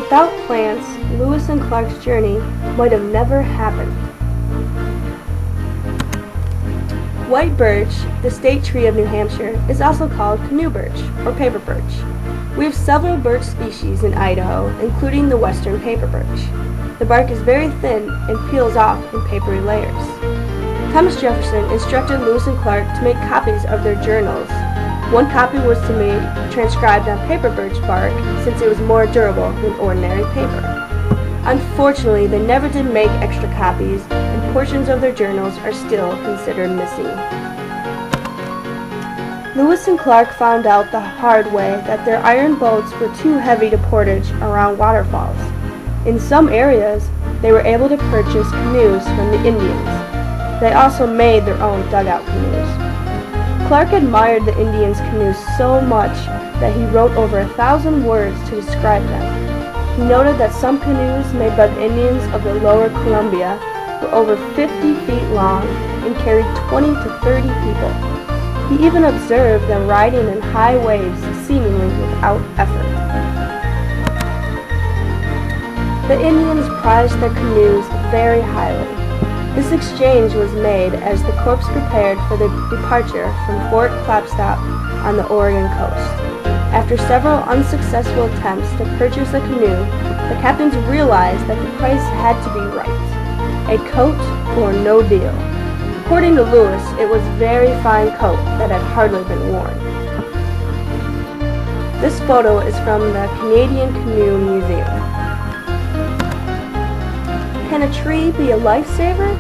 Without plants, Lewis and Clark's journey might have never happened. White birch, the state tree of New Hampshire, is also called canoe birch or paper birch. We have several birch species in Idaho, including the western paper birch. The bark is very thin and peels off in papery layers. Thomas Jefferson instructed Lewis and Clark to make copies of their journals. One copy was to be transcribed on paper birch bark since it was more durable than ordinary paper. Unfortunately, they never did make extra copies, and portions of their journals are still considered missing. Lewis and Clark found out the hard way that their iron boats were too heavy to portage around waterfalls. In some areas, they were able to purchase canoes from the Indians. They also made their own dugout canoes. Clark admired the Indians' canoes so much that he wrote over 1,000 words to describe them. He noted that some canoes made by the Indians of the lower Columbia were over 50 feet long and carried 20 to 30 people. He even observed them riding in high waves seemingly without effort. The Indians prized their canoes very highly. This exchange was made as the corps prepared for their departure from Fort Clapstop on the Oregon coast. After several unsuccessful attempts to purchase a canoe, the captains realized that the price had to be right. A coat or no deal. According to Lewis, it was a very fine coat that had hardly been worn. This photo is from the Canadian Canoe Museum. Can a tree be a lifesaver?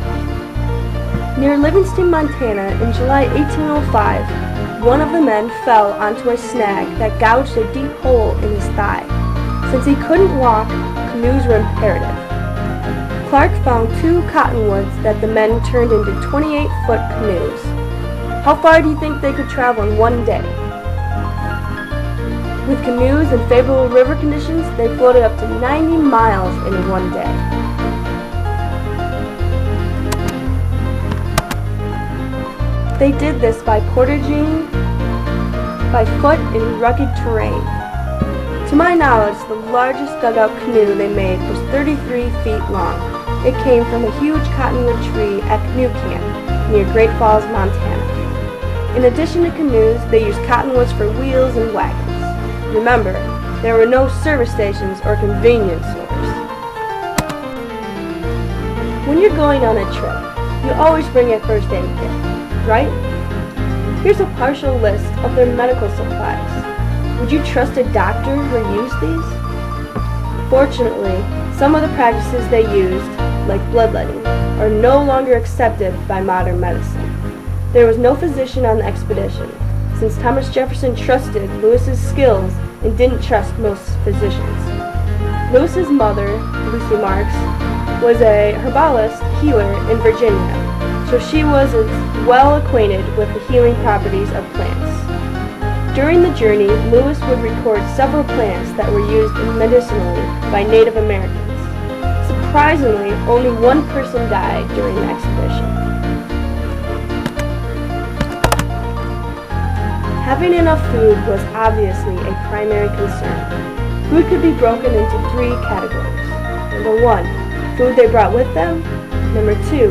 Near Livingston, Montana, in July 1805, one of the men fell onto a snag that gouged a deep hole in his thigh. Since he couldn't walk, canoes were imperative. Clark found 2 cottonwoods that the men turned into 28-foot canoes. How far do you think they could travel in one day? With canoes and favorable river conditions, they floated up to 90 miles in one day. They did this by portaging by foot in rugged terrain. To my knowledge, the largest dugout canoe they made was 33 feet long. It came from a huge cottonwood tree at Canoe Camp near Great Falls, Montana. In addition to canoes, they used cottonwoods for wheels and wagons. Remember, there were no service stations or convenience stores. When you're going on a trip, you always bring a first aid kit, right? Here's a partial list of their medical supplies. Would you trust a doctor who used these? Fortunately, some of the practices they used, like bloodletting, are no longer accepted by modern medicine. There was no physician on the expedition, since Thomas Jefferson trusted Lewis's skills and didn't trust most physicians. Lewis's mother, Lucy Marks, was a herbalist healer in Virginia, so she was well acquainted with the healing properties of plants. During the journey, Lewis would record several plants that were used medicinally by Native Americans. Surprisingly, only one person died during the expedition. Having enough food was obviously a primary concern. Food could be broken into 3 categories. Number 1, food they brought with them. Number 2,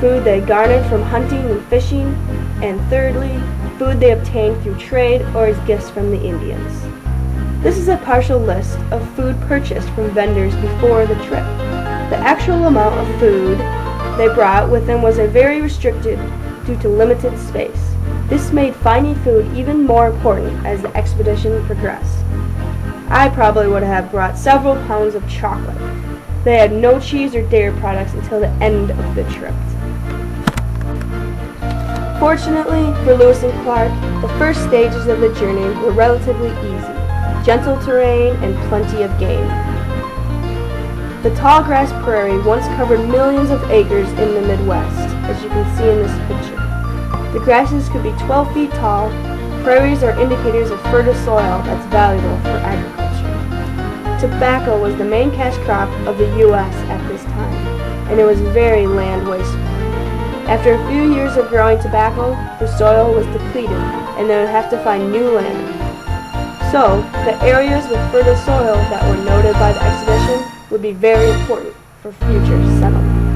food they garnered from hunting and fishing. And thirdly, food they obtained through trade or as gifts from the Indians. This is a partial list of food purchased from vendors before the trip. The actual amount of food they brought with them was very restricted due to limited space. This made finding food even more important as the expedition progressed. I probably would have brought several pounds of chocolate. They had no cheese or dairy products until the end of the trip. Fortunately for Lewis and Clark, the first stages of the journey were relatively easy, gentle terrain and plenty of game. The tall grass prairie once covered millions of acres in the Midwest, as you can see in this picture. The grasses could be 12 feet tall. Prairies are indicators of fertile soil that's valuable for agriculture. Tobacco was the main cash crop of the U.S. at this time, and it was very land wasteful. After a few years of growing tobacco, the soil was depleted, and they would have to find new land. So, the areas with fertile soil that were noted by the expedition would be very important for future settlement.